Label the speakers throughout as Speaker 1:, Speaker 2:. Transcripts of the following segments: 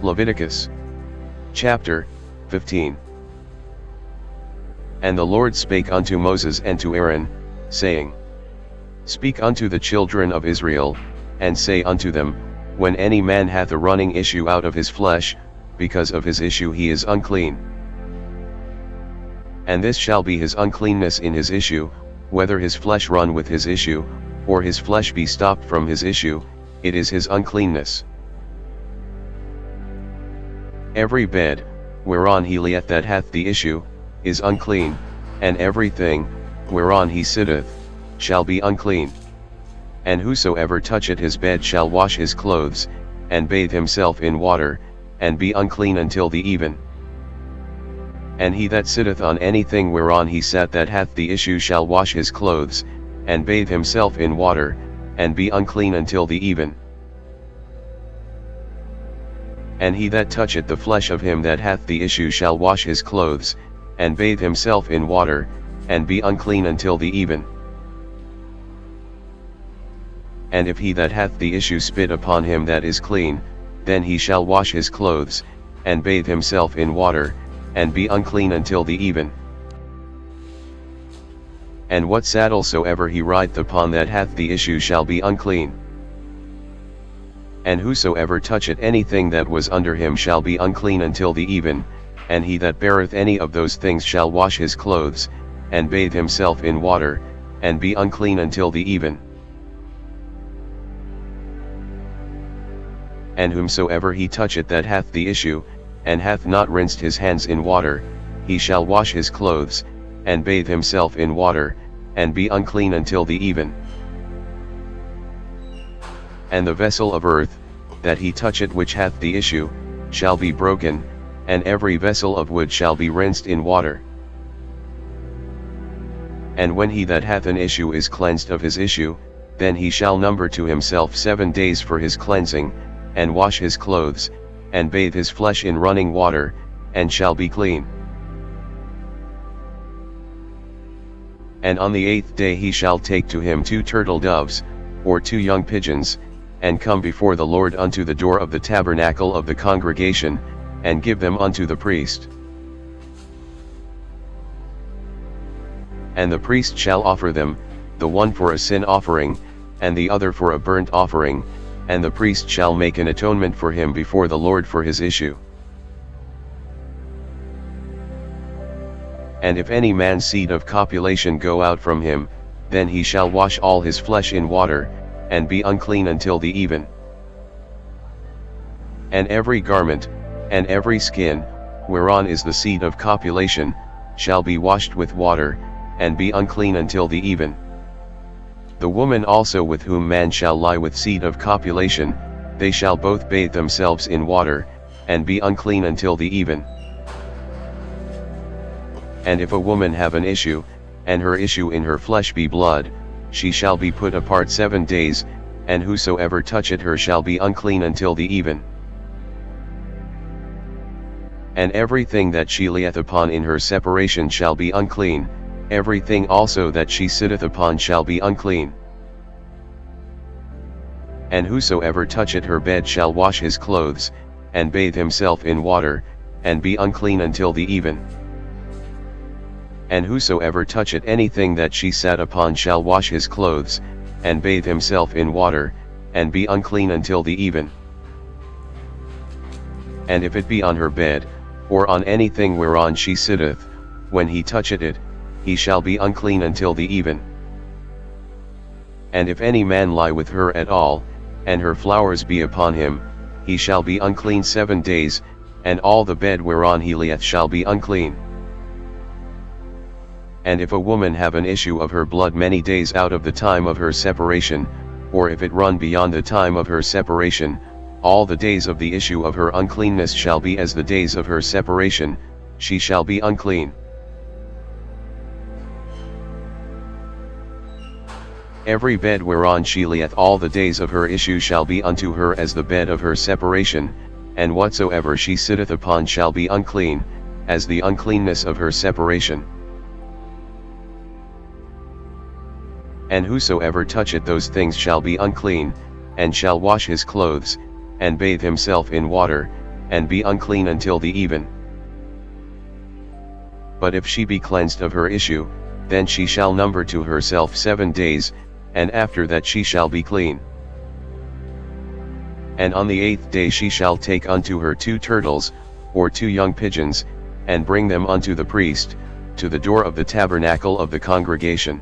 Speaker 1: Leviticus chapter 15. And the Lord spake unto Moses and to Aaron, saying, Speak unto the children of Israel, and say unto them, When any man hath a running issue out of his flesh, because of his issue he is unclean. And this shall be his uncleanness in his issue, whether his flesh run with his issue, or his flesh be stopped from his issue, it is his uncleanness. Every bed, whereon he lieth that hath the issue, is unclean, and everything, whereon he sitteth, shall be unclean. And whosoever toucheth his bed shall wash his clothes, and bathe himself in water, and be unclean until the even. And he that sitteth on anything whereon he sat that hath the issue shall wash his clothes, and bathe himself in water, and be unclean until the even. And he that toucheth the flesh of him that hath the issue shall wash his clothes, and bathe himself in water, and be unclean until the even. And if he that hath the issue spit upon him that is clean, then he shall wash his clothes, and bathe himself in water, and be unclean until the even. And what saddle soever he rideth upon that hath the issue shall be unclean. And whosoever toucheth anything that was under him shall be unclean until the even, and he that beareth any of those things shall wash his clothes, and bathe himself in water, and be unclean until the even. And whomsoever he toucheth that hath the issue, and hath not rinsed his hands in water, he shall wash his clothes, and bathe himself in water, and be unclean until the even. And the vessel of earth, that he toucheth which hath the issue, shall be broken, and every vessel of wood shall be rinsed in water. And when he that hath an issue is cleansed of his issue, then he shall number to himself 7 days for his cleansing, and wash his clothes, and bathe his flesh in running water, and shall be clean. And on the 8th day he shall take to him 2 turtle doves, or 2 young pigeons, and come before the Lord unto the door of the tabernacle of the congregation, and give them unto the priest. And the priest shall offer them, the one for a sin offering, and the other for a burnt offering, and the priest shall make an atonement for him before the Lord for his issue. And if any man's seed of copulation go out from him, then he shall wash all his flesh in water, and be unclean until the even. And every garment, and every skin, whereon is the seed of copulation, shall be washed with water, and be unclean until the even. The woman also with whom man shall lie with seed of copulation, they shall both bathe themselves in water, and be unclean until the even. And if a woman have an issue, and her issue in her flesh be blood, she shall be put apart 7 days, and whosoever toucheth her shall be unclean until the even. And everything that she lieth upon in her separation shall be unclean, everything also that she sitteth upon shall be unclean. And whosoever toucheth her bed shall wash his clothes, and bathe himself in water, and be unclean until the even. And whosoever toucheth anything that she sat upon shall wash his clothes, and bathe himself in water, and be unclean until the even. And if it be on her bed, or on anything whereon she sitteth, when he toucheth it, he shall be unclean until the even. And if any man lie with her at all, and her flowers be upon him, he shall be unclean 7 days, and all the bed whereon he lieth shall be unclean. And if a woman have an issue of her blood many days out of the time of her separation, or if it run beyond the time of her separation, all the days of the issue of her uncleanness shall be as the days of her separation, she shall be unclean. Every bed whereon she lieth all the days of her issue shall be unto her as the bed of her separation, and whatsoever she sitteth upon shall be unclean, as the uncleanness of her separation. And whosoever toucheth those things shall be unclean, and shall wash his clothes, and bathe himself in water, and be unclean until the even. But if she be cleansed of her issue, then she shall number to herself 7 days, and after that she shall be clean. And on the 8th day she shall take unto her 2 turtles, or 2 young pigeons, and bring them unto the priest, to the door of the tabernacle of the congregation.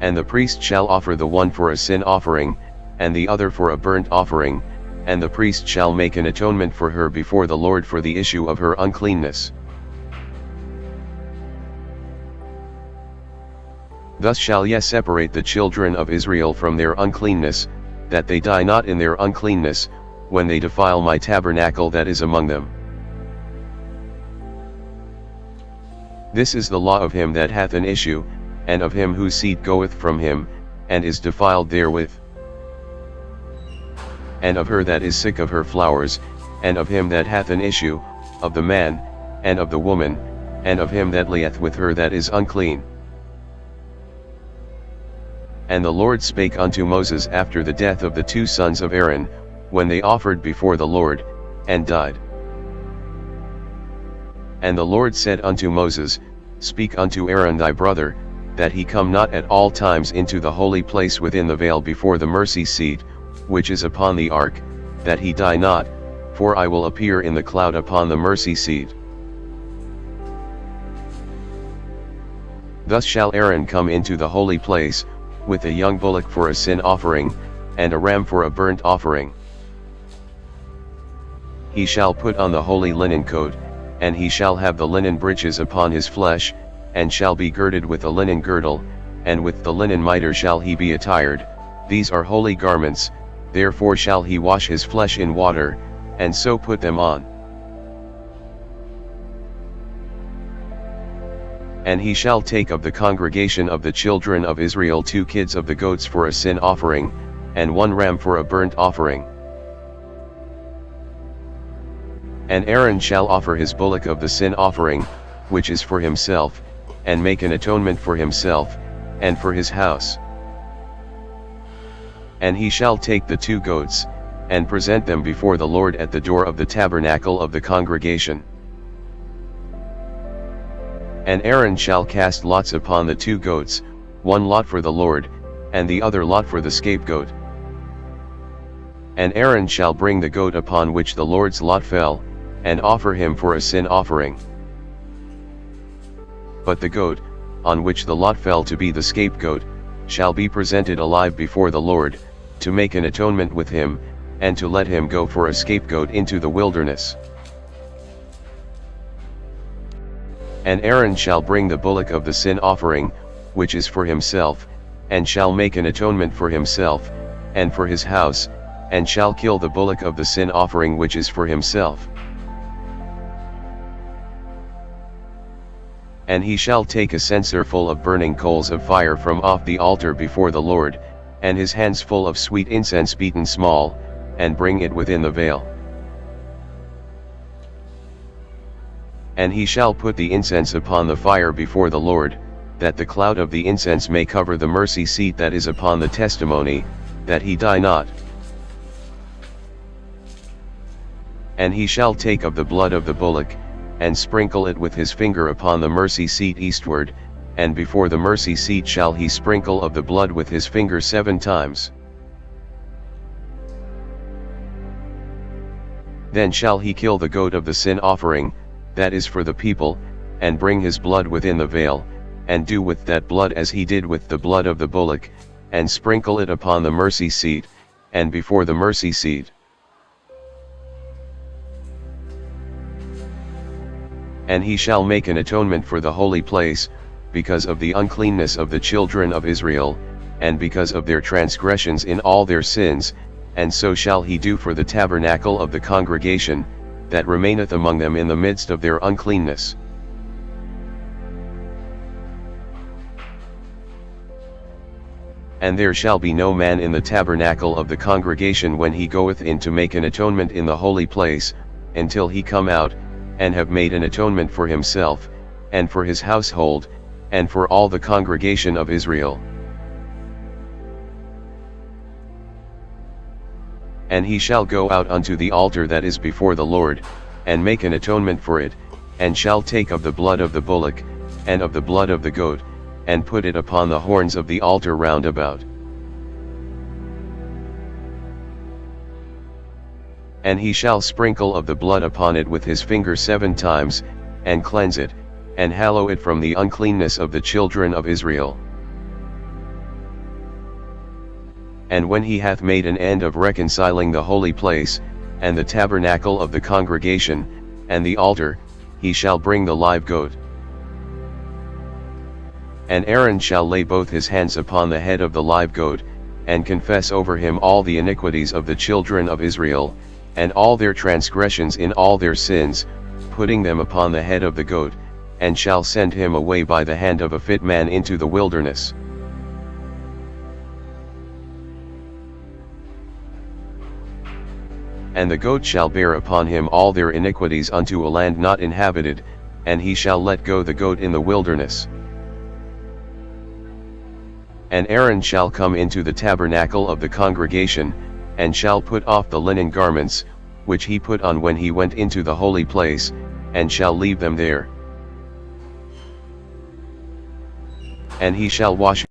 Speaker 1: And the priest shall offer the one for a sin offering, and the other for a burnt offering, and the priest shall make an atonement for her before the Lord for the issue of her uncleanness. Thus shall ye separate the children of Israel from their uncleanness, that they die not in their uncleanness, when they defile my tabernacle that is among them. This is the law of him that hath an issue, and of him whose seed goeth from him, and is defiled therewith. And of her that is sick of her flowers, and of him that hath an issue, of the man, and of the woman, and of him that layeth with her that is unclean. And the Lord spake unto Moses after the death of the 2 sons of Aaron, when they offered before the Lord, and died. And the Lord said unto Moses, Speak unto Aaron thy brother, that he come not at all times into the holy place within the veil before the mercy seat, which is upon the ark, that he die not, for I will appear in the cloud upon the mercy seat. Thus shall Aaron come into the holy place, with a young bullock for a sin offering, and a ram for a burnt offering. He shall put on the holy linen coat, and he shall have the linen breeches upon his flesh, and shall be girded with a linen girdle, and with the linen mitre shall he be attired. These are holy garments, therefore shall he wash his flesh in water, and so put them on. And he shall take of the congregation of the children of Israel 2 kids of the goats for a sin offering, and 1 ram for a burnt offering. And Aaron shall offer his bullock of the sin offering, which is for himself, and make an atonement for himself, and for his house. And he shall take the 2 goats, and present them before the Lord at the door of the tabernacle of the congregation. And Aaron shall cast lots upon the 2 goats, 1 lot for the Lord, and the other lot for the scapegoat. And Aaron shall bring the goat upon which the Lord's lot fell, and offer him for a sin offering. But the goat, on which the lot fell to be the scapegoat, shall be presented alive before the Lord, to make an atonement with him, and to let him go for a scapegoat into the wilderness. And Aaron shall bring the bullock of the sin offering, which is for himself, and shall make an atonement for himself, and for his house, and shall kill the bullock of the sin offering which is for himself. And he shall take a censer full of burning coals of fire from off the altar before the Lord, and his hands full of sweet incense beaten small, and bring it within the veil. And he shall put the incense upon the fire before the Lord, that the cloud of the incense may cover the mercy seat that is upon the testimony, that he die not. And he shall take of the blood of the bullock, and sprinkle it with his finger upon the mercy seat eastward, and before the mercy seat shall he sprinkle of the blood with his finger 7 times. Then shall he kill the goat of the sin offering, that is for the people, and bring his blood within the veil, and do with that blood as he did with the blood of the bullock, and sprinkle it upon the mercy seat, and before the mercy seat. And he shall make an atonement for the holy place, because of the uncleanness of the children of Israel, and because of their transgressions in all their sins, and so shall he do for the tabernacle of the congregation, that remaineth among them in the midst of their uncleanness. And there shall be no man in the tabernacle of the congregation when he goeth in to make an atonement in the holy place, until he come out, and have made an atonement for himself, and for his household, and for all the congregation of Israel. And he shall go out unto the altar that is before the Lord, and make an atonement for it, and shall take of the blood of the bullock, and of the blood of the goat, and put it upon the horns of the altar round about. And he shall sprinkle of the blood upon it with his finger 7 times, and cleanse it, and hallow it from the uncleanness of the children of Israel. And when he hath made an end of reconciling the holy place, and the tabernacle of the congregation, and the altar, he shall bring the live goat. And Aaron shall lay both his hands upon the head of the live goat, and confess over him all the iniquities of the children of Israel, and all their transgressions in all their sins, putting them upon the head of the goat, and shall send him away by the hand of a fit man into the wilderness. And the goat shall bear upon him all their iniquities unto a land not inhabited, and he shall let go the goat in the wilderness. And Aaron shall come into the tabernacle of the congregation, and shall put off the linen garments, which he put on when he went into the holy place, and shall leave them there. And he shall wash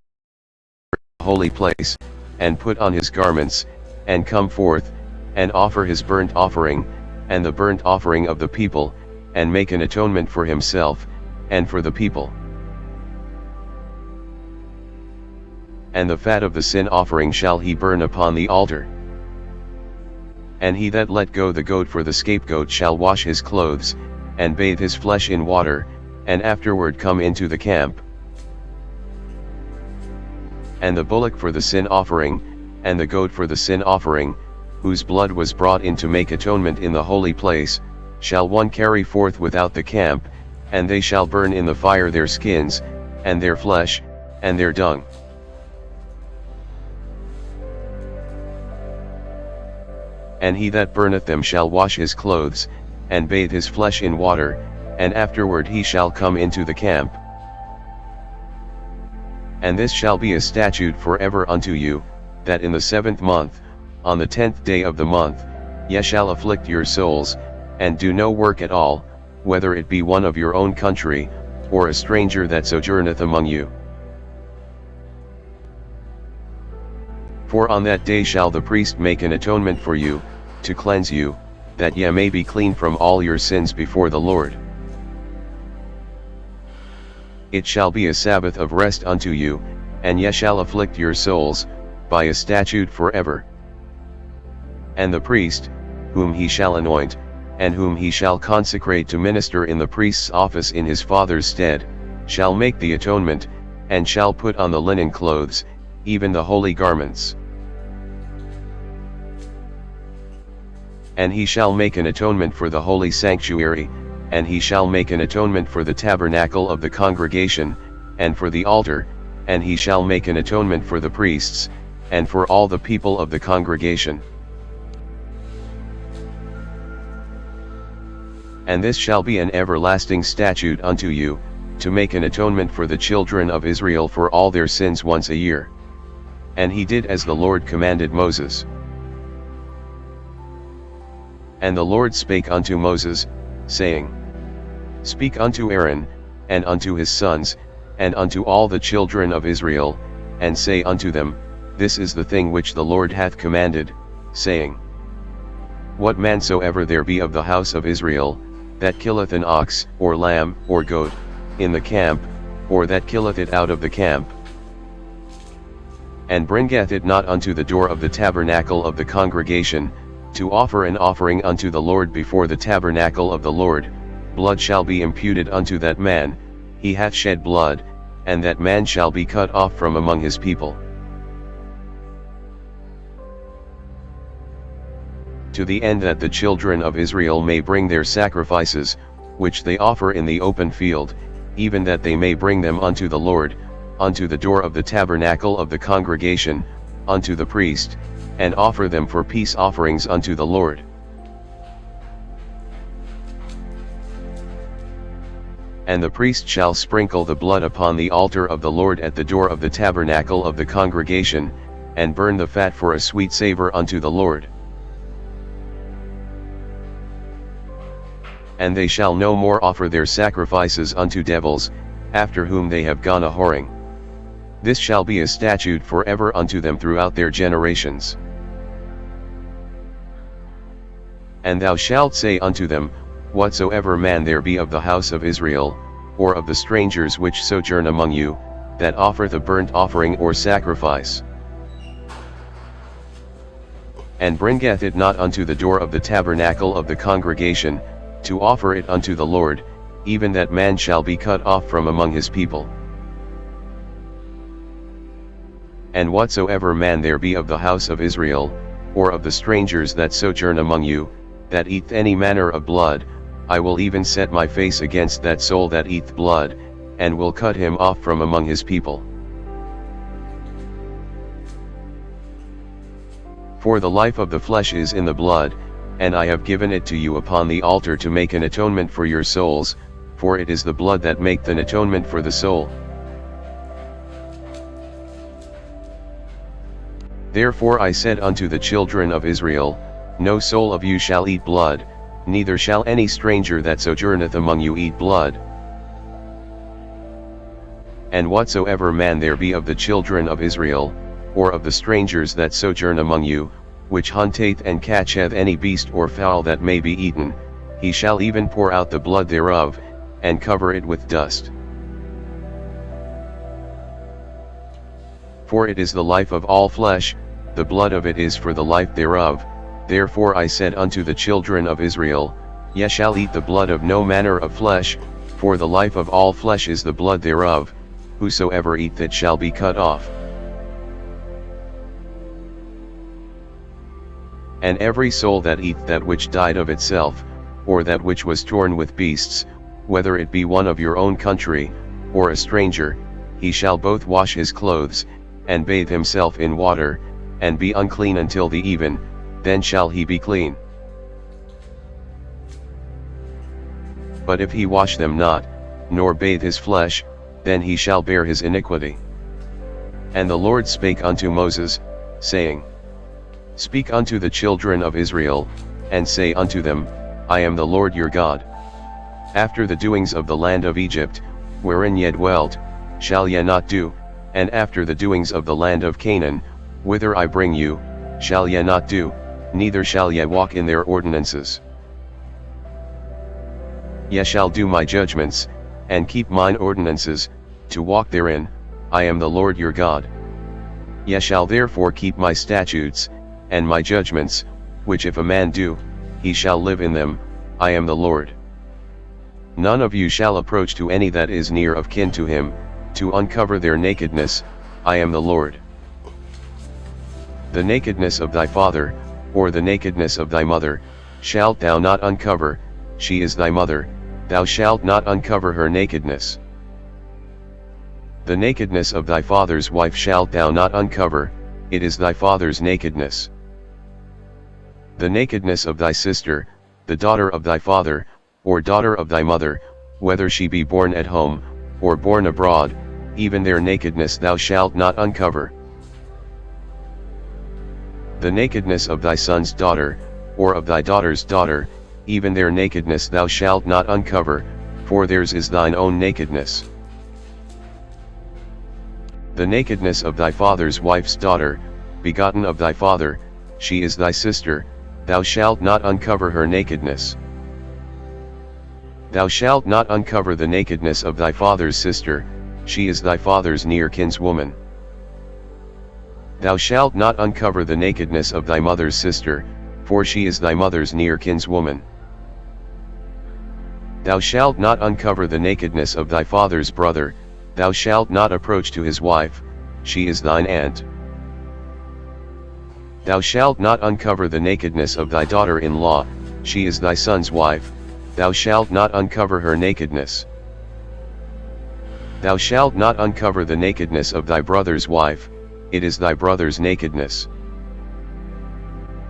Speaker 1: the holy place, and put on his garments, and come forth, and offer his burnt offering, and the burnt offering of the people, and make an atonement for himself, and for the people. And the fat of the sin offering shall he burn upon the altar. And he that let go the goat for the scapegoat shall wash his clothes, and bathe his flesh in water, and afterward come into the camp. And the bullock for the sin offering, and the goat for the sin offering, whose blood was brought in to make atonement in the holy place, shall one carry forth without the camp, and they shall burn in the fire their skins, and their flesh, and their dung. And he that burneth them shall wash his clothes, and bathe his flesh in water, and afterward he shall come into the camp. And this shall be a statute forever unto you, that in the 7th month, on the 10th day of the month, ye shall afflict your souls, and do no work at all, whether it be one of your own country, or a stranger that sojourneth among you. For on that day shall the priest make an atonement for you, to cleanse you, that ye may be clean from all your sins before the Lord. It shall be a Sabbath of rest unto you, and ye shall afflict your souls, by a statute forever. And the priest, whom he shall anoint, and whom he shall consecrate to minister in the priest's office in his father's stead, shall make the atonement, and shall put on the linen clothes, even the holy garments. And he shall make an atonement for the holy sanctuary, and he shall make an atonement for the tabernacle of the congregation, and for the altar, and he shall make an atonement for the priests, and for all the people of the congregation. And this shall be an everlasting statute unto you, to make an atonement for the children of Israel for all their sins once a year. And he did as the Lord commanded Moses. And the Lord spake unto Moses, saying, Speak unto Aaron, and unto his sons, and unto all the children of Israel, and say unto them, This is the thing which the Lord hath commanded, saying, What man soever there be of the house of Israel, that killeth an ox, or lamb, or goat, in the camp, or that killeth it out of the camp, and bringeth it not unto the door of the tabernacle of the congregation, to offer an offering unto the Lord before the tabernacle of the Lord, blood shall be imputed unto that man, he hath shed blood, and that man shall be cut off from among his people. To the end that the children of Israel may bring their sacrifices, which they offer in the open field, even that they may bring them unto the Lord, unto the door of the tabernacle of the congregation, unto the priest, and offer them for peace offerings unto the Lord. And the priest shall sprinkle the blood upon the altar of the Lord at the door of the tabernacle of the congregation, and burn the fat for a sweet savor unto the Lord. And they shall no more offer their sacrifices unto devils, after whom they have gone a-whoring. This shall be a statute forever unto them throughout their generations. And thou shalt say unto them, Whatsoever man there be of the house of Israel, or of the strangers which sojourn among you, that offereth a burnt offering or sacrifice, and bringeth it not unto the door of the tabernacle of the congregation, to offer it unto the Lord, even that man shall be cut off from among his people. And whatsoever man there be of the house of Israel, or of the strangers that sojourn among you, that eateth any manner of blood, I will even set my face against that soul that eateth blood, and will cut him off from among his people. For the life of the flesh is in the blood, and I have given it to you upon the altar to make an atonement for your souls, for it is the blood that maketh an atonement for the soul. Therefore I said unto the children of Israel, No soul of you shall eat blood, neither shall any stranger that sojourneth among you eat blood. And whatsoever man there be of the children of Israel, or of the strangers that sojourn among you, which hunteth and catcheth any beast or fowl that may be eaten, he shall even pour out the blood thereof, and cover it with dust. For it is the life of all flesh, the blood of it is for the life thereof. Therefore I said unto the children of Israel, Ye shall eat the blood of no manner of flesh, for the life of all flesh is the blood thereof, whosoever eateth it shall be cut off. And every soul that eateth that which died of itself, or that which was torn with beasts, whether it be one of your own country, or a stranger, he shall both wash his clothes, and bathe himself in water, and be unclean until the even, then shall he be clean. But if he wash them not, nor bathe his flesh, then he shall bear his iniquity. And the Lord spake unto Moses, saying, Speak unto the children of Israel, and say unto them, I am the Lord your God. After the doings of the land of Egypt, wherein ye dwelt, shall ye not do, and after the doings of the land of Canaan, whither I bring you, shall ye not do, neither shall ye walk in their ordinances. Ye shall do my judgments, and keep mine ordinances, to walk therein, I am the Lord your God. Ye shall therefore keep my statutes, and my judgments, which if a man do, he shall live in them, I am the Lord. None of you shall approach to any that is near of kin to him, to uncover their nakedness, I am the Lord. The nakedness of thy father, or the nakedness of thy mother, shalt thou not uncover, she is thy mother, thou shalt not uncover her nakedness. The nakedness of thy father's wife shalt thou not uncover, it is thy father's nakedness. The nakedness of thy sister, the daughter of thy father, or daughter of thy mother, whether she be born at home, or born abroad, even their nakedness thou shalt not uncover. The nakedness of thy son's daughter, or of thy daughter's daughter, even their nakedness thou shalt not uncover, for theirs is thine own nakedness. The nakedness of thy father's wife's daughter, begotten of thy father, she is thy sister, thou shalt not uncover her nakedness. Thou shalt not uncover the nakedness of thy father's sister, she is thy father's near kinswoman. Thou shalt not uncover the nakedness of thy mother's sister, for she is thy mother's near kinswoman. Thou shalt not uncover the nakedness of thy father's brother, thou shalt not approach to his wife, she is thine aunt. Thou shalt not uncover the nakedness of thy daughter-in-law, she is thy son's wife, thou shalt not uncover her nakedness. Thou shalt not uncover the nakedness of thy brother's wife, it is thy brother's nakedness.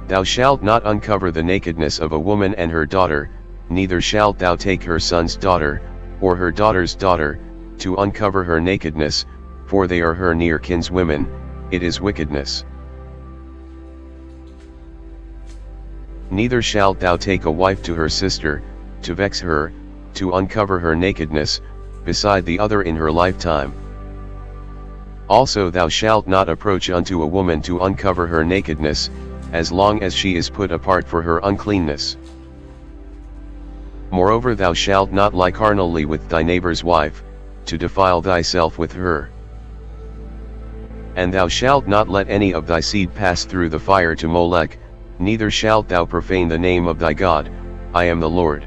Speaker 1: Thou shalt not uncover the nakedness of a woman and her daughter, neither shalt thou take her son's daughter, or her daughter's daughter, to uncover her nakedness, for they are her near kinswomen, it is wickedness. Neither shalt thou take a wife to her sister, to vex her, to uncover her nakedness, beside the other in her lifetime. Also thou shalt not approach unto a woman to uncover her nakedness, as long as she is put apart for her uncleanness. Moreover thou shalt not lie carnally with thy neighbor's wife, to defile thyself with her. And thou shalt not let any of thy seed pass through the fire to Molech, neither shalt thou profane the name of thy God, I am the Lord.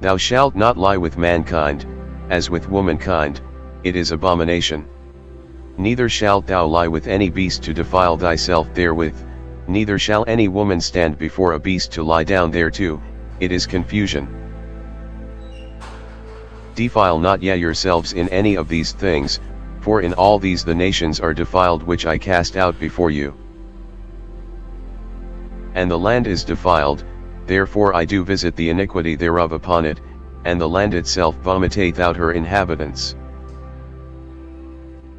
Speaker 1: Thou shalt not lie with mankind, as with womankind, it is abomination. Neither shalt thou lie with any beast to defile thyself therewith, neither shall any woman stand before a beast to lie down thereto, it is confusion. Defile not ye yourselves in any of these things, for in all these the nations are defiled which I cast out before you. And the land is defiled, therefore I do visit the iniquity thereof upon it, and the land itself vomiteth out her inhabitants.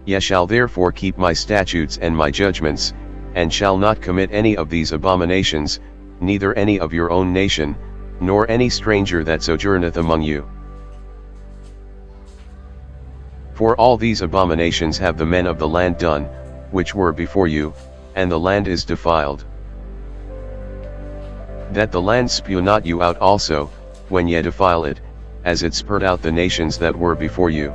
Speaker 1: Ye shall therefore keep my statutes and my judgments, and shall not commit any of these abominations, neither any of your own nation, nor any stranger that sojourneth among you. For all these abominations have the men of the land done, which were before you, and the land is defiled. That the land spew not you out also, when ye defile it, as it spurred out the nations that were before you.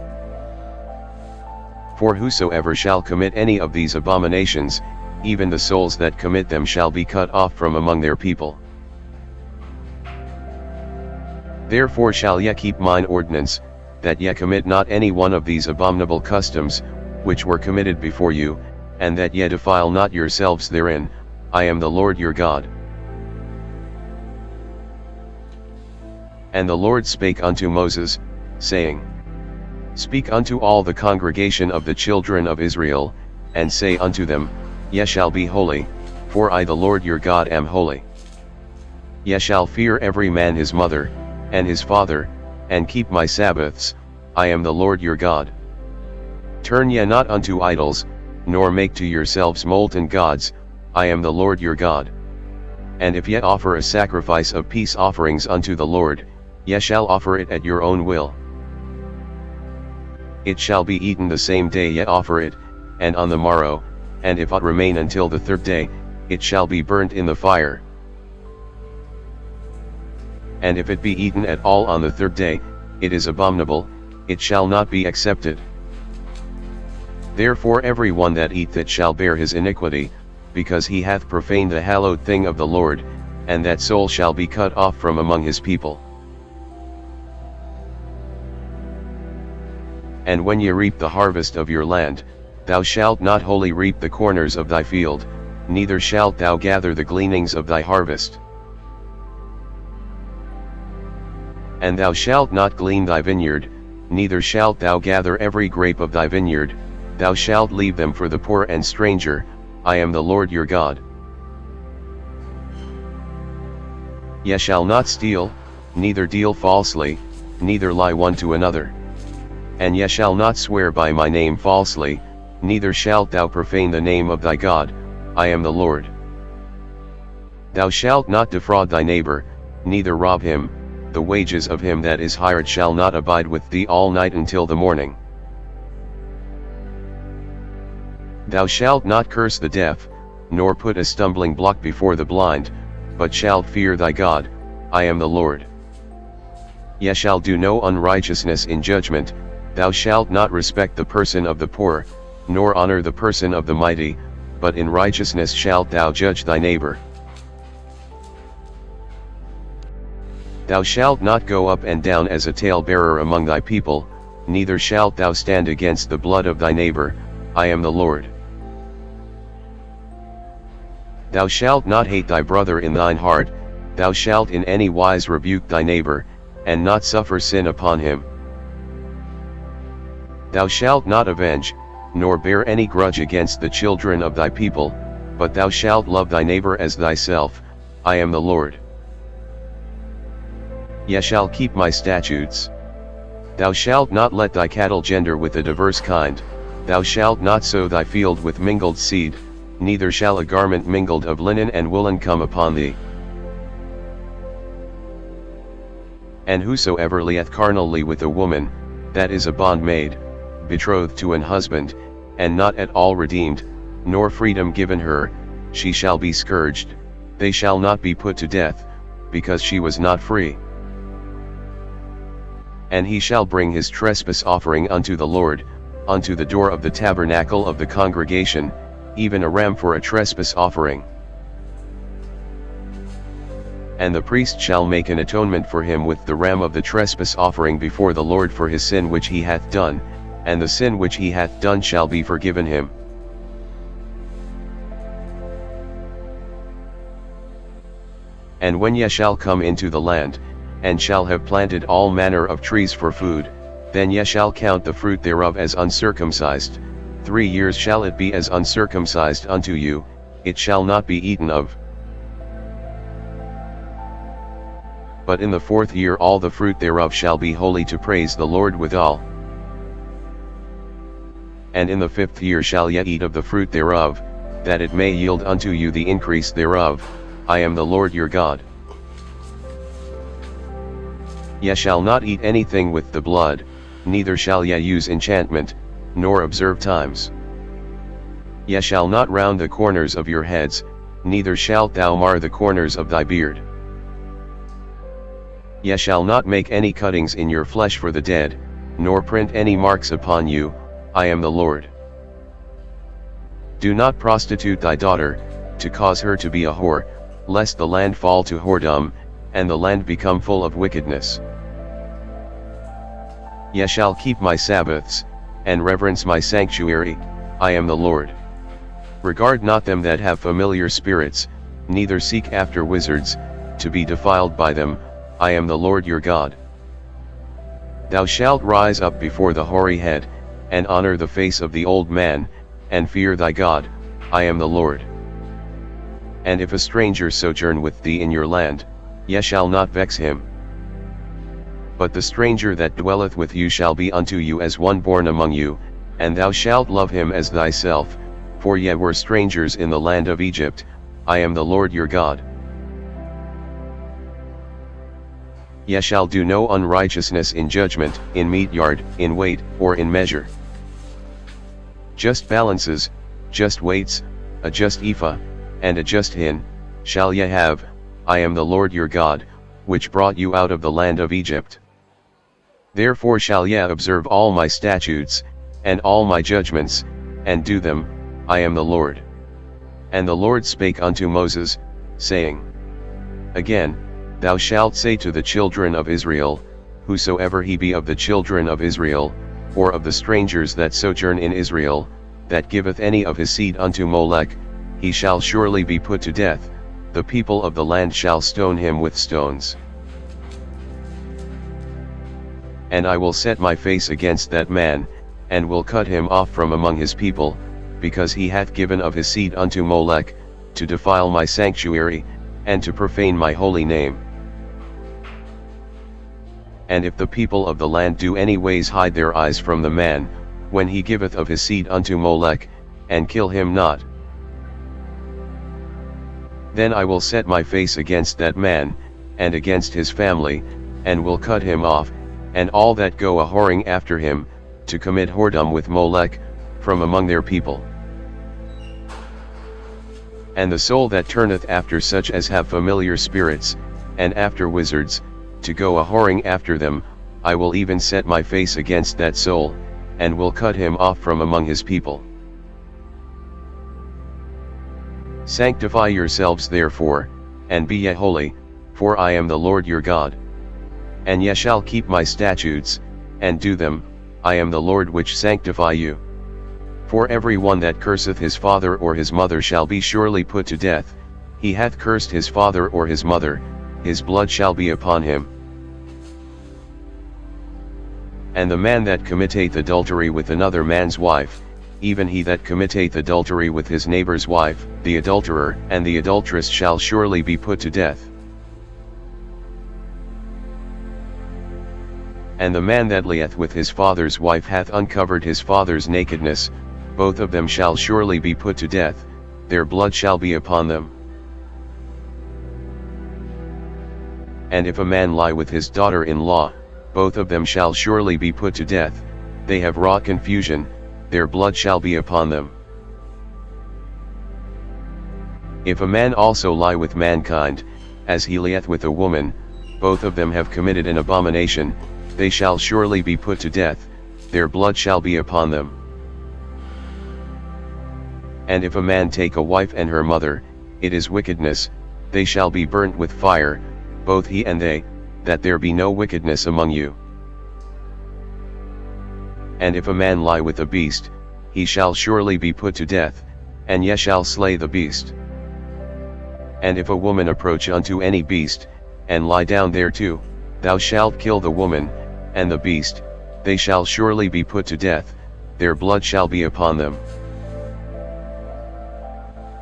Speaker 1: For whosoever shall commit any of these abominations, even the souls that commit them shall be cut off from among their people. Therefore shall ye keep mine ordinance, that ye commit not any one of these abominable customs, which were committed before you, and that ye defile not yourselves therein, I am the Lord your God. And the Lord spake unto Moses, saying, Speak unto all the congregation of the children of Israel, and say unto them, Ye shall be holy, for I the Lord your God am holy. Ye shall fear every man his mother, and his father, and keep my Sabbaths, I am the Lord your God. Turn ye not unto idols, nor make to yourselves molten gods, I am the Lord your God. And if ye offer a sacrifice of peace offerings unto the Lord, ye shall offer it at your own will. It shall be eaten the same day ye offer it, and on the morrow, and if it remain until the third day, it shall be burnt in the fire. And if it be eaten at all on the third day, it is abominable, it shall not be accepted. Therefore every one that eateth it shall bear his iniquity, because he hath profaned the hallowed thing of the Lord, and that soul shall be cut off from among his people. And when ye reap the harvest of your land, thou shalt not wholly reap the corners of thy field, neither shalt thou gather the gleanings of thy harvest. And thou shalt not glean thy vineyard, neither shalt thou gather every grape of thy vineyard, thou shalt leave them for the poor and stranger, I am the Lord your God. Ye shall not steal, neither deal falsely, neither lie one to another. And ye shall not swear by my name falsely, neither shalt thou profane the name of thy God, I am the Lord. Thou shalt not defraud thy neighbor, neither rob him, the wages of him that is hired shall not abide with thee all night until the morning. Thou shalt not curse the deaf, nor put a stumbling block before the blind, but shalt fear thy God, I am the Lord. Ye shall do no unrighteousness in judgment, thou shalt not respect the person of the poor, nor honor the person of the mighty, but in righteousness shalt thou judge thy neighbor. Thou shalt not go up and down as a talebearer among thy people, neither shalt thou stand against the blood of thy neighbor, I am the Lord. Thou shalt not hate thy brother in thine heart, thou shalt in any wise rebuke thy neighbor, and not suffer sin upon him. Thou shalt not avenge, nor bear any grudge against the children of thy people, but thou shalt love thy neighbor as thyself, I am the Lord. Ye shall keep my statutes. Thou shalt not let thy cattle gender with a diverse kind, thou shalt not sow thy field with mingled seed, neither shall a garment mingled of linen and woolen come upon thee. And whosoever lieth carnally with a woman, that is a bondmaid, betrothed to an husband, and not at all redeemed, nor freedom given her, she shall be scourged, they shall not be put to death, because she was not free. And he shall bring his trespass offering unto the Lord, unto the door of the tabernacle of the congregation, even a ram for a trespass offering. And the priest shall make an atonement for him with the ram of the trespass offering before the Lord for his sin which he hath done, and the sin which he hath done shall be forgiven him. And when ye shall come into the land, and shall have planted all manner of trees for food, then ye shall count the fruit thereof as uncircumcised, 3 years shall it be as uncircumcised unto you, it shall not be eaten of. But in the 4th year all the fruit thereof shall be holy to praise the Lord withal. And in the 5th year shall ye eat of the fruit thereof, that it may yield unto you the increase thereof, I am the Lord your God. Ye shall not eat anything with the blood, neither shall ye use enchantment, nor observe times. Ye shall not round the corners of your heads, neither shalt thou mar the corners of thy beard. Ye shall not make any cuttings in your flesh for the dead, nor print any marks upon you, I am the Lord. Do not prostitute thy daughter, to cause her to be a whore, lest the land fall to whoredom, and the land become full of wickedness. Ye shall keep my Sabbaths, and reverence my sanctuary, I am the Lord. Regard not them that have familiar spirits, neither seek after wizards, to be defiled by them, I am the Lord your God. Thou shalt rise up before the hoary head, and honor the face of the old man, and fear thy God, I am the Lord. And if a stranger sojourn with thee in your land, ye shall not vex him. But the stranger that dwelleth with you shall be unto you as one born among you, and thou shalt love him as thyself, for ye were strangers in the land of Egypt, I am the Lord your God. Ye shall do no unrighteousness in judgment, in meat yard, in weight, or in measure. Just balances, just weights, a just ephah, and a just hin, shall ye have, I am the Lord your God, which brought you out of the land of Egypt. Therefore shall ye observe all my statutes, and all my judgments, and do them, I am the Lord. And the Lord spake unto Moses, saying, Again, thou shalt say to the children of Israel, whosoever he be of the children of Israel, or of the strangers that sojourn in Israel, that giveth any of his seed unto Molech, he shall surely be put to death, the people of the land shall stone him with stones. And I will set my face against that man, and will cut him off from among his people, because he hath given of his seed unto Molech, to defile my sanctuary, and to profane my holy name. And if the people of the land do any ways hide their eyes from the man, when he giveth of his seed unto Molech, and kill him not, then I will set my face against that man, and against his family, and will cut him off, and all that go a whoring after him, to commit whoredom with Molech, from among their people. And the soul that turneth after such as have familiar spirits, and after wizards, to go a whoring after them, I will even set my face against that soul, and will cut him off from among his people. Sanctify yourselves therefore, and be ye holy, for I am the Lord your God. And ye shall keep my statutes, and do them, I am the Lord which sanctify you. For every one that curseth his father or his mother shall be surely put to death, he hath cursed his father or his mother, his blood shall be upon him. And the man that committeth adultery with another man's wife, even he that committeth adultery with his neighbor's wife, the adulterer and the adulteress shall surely be put to death. And the man that lieth with his father's wife hath uncovered his father's nakedness, both of them shall surely be put to death, their blood shall be upon them. And if a man lie with his daughter-in-law, both of them shall surely be put to death. They have wrought confusion, their blood shall be upon them. If a man also lie with mankind, as he lieth with a woman, both of them have committed an abomination, they shall surely be put to death, their blood shall be upon them. And if a man take a wife and her mother, it is wickedness, they shall be burnt with fire, both he and they, that there be no wickedness among you. And if a man lie with a beast, he shall surely be put to death, and ye shall slay the beast. And if a woman approach unto any beast, and lie down thereto, thou shalt kill the woman, and the beast, they shall surely be put to death, their blood shall be upon them.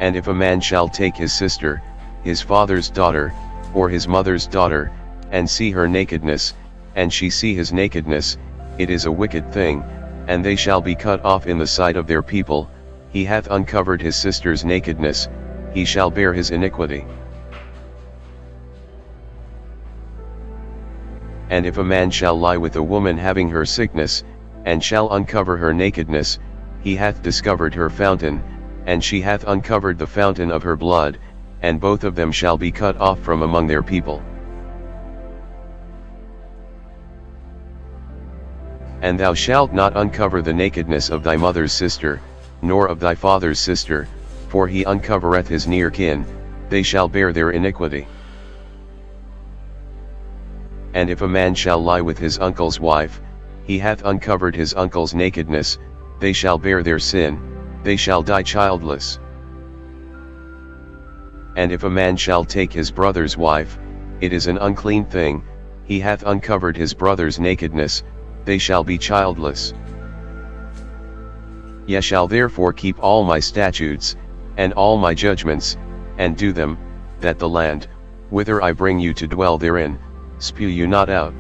Speaker 1: And if a man shall take his sister, his father's daughter, or his mother's daughter, and see her nakedness, and she see his nakedness, it is a wicked thing, and they shall be cut off in the sight of their people. He hath uncovered his sister's nakedness, he shall bear his iniquity. And if a man shall lie with a woman having her sickness, and shall uncover her nakedness, he hath discovered her fountain, and she hath uncovered the fountain of her blood, and both of them shall be cut off from among their people. And thou shalt not uncover the nakedness of thy mother's sister, nor of thy father's sister, for he uncovereth his near kin, they shall bear their iniquity. And if a man shall lie with his uncle's wife, he hath uncovered his uncle's nakedness, they shall bear their sin, they shall die childless. And if a man shall take his brother's wife, it is an unclean thing, he hath uncovered his brother's nakedness, they shall be childless. Ye shall therefore keep all my statutes, and all my judgments, and do them, that the land, whither I bring you to dwell therein, spew you not out.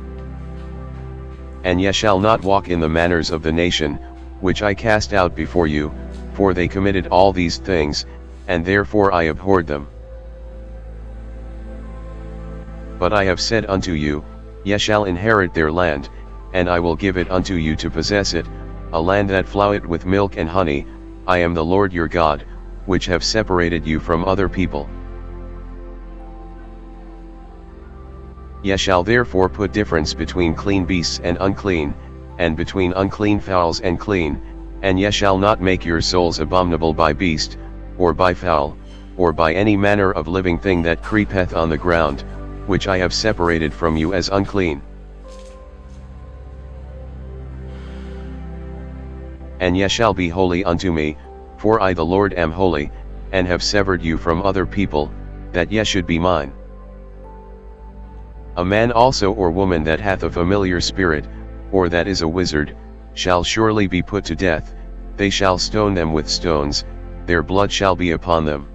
Speaker 1: And ye shall not walk in the manners of the nation, which I cast out before you, for they committed all these things, and therefore I abhorred them. But I have said unto you, ye shall inherit their land, and I will give it unto you to possess it, a land that floweth with milk and honey. I am the Lord your God, which have separated you from other people. Ye shall therefore put difference between clean beasts and unclean, and between unclean fowls and clean, and ye shall not make your souls abominable by beast, or by fowl, or by any manner of living thing that creepeth on the ground, which I have separated from you as unclean. And ye shall be holy unto me, for I the Lord am holy, and have severed you from other people, that ye should be mine. A man also or woman that hath a familiar spirit, or that is a wizard, shall surely be put to death, they shall stone them with stones, their blood shall be upon them.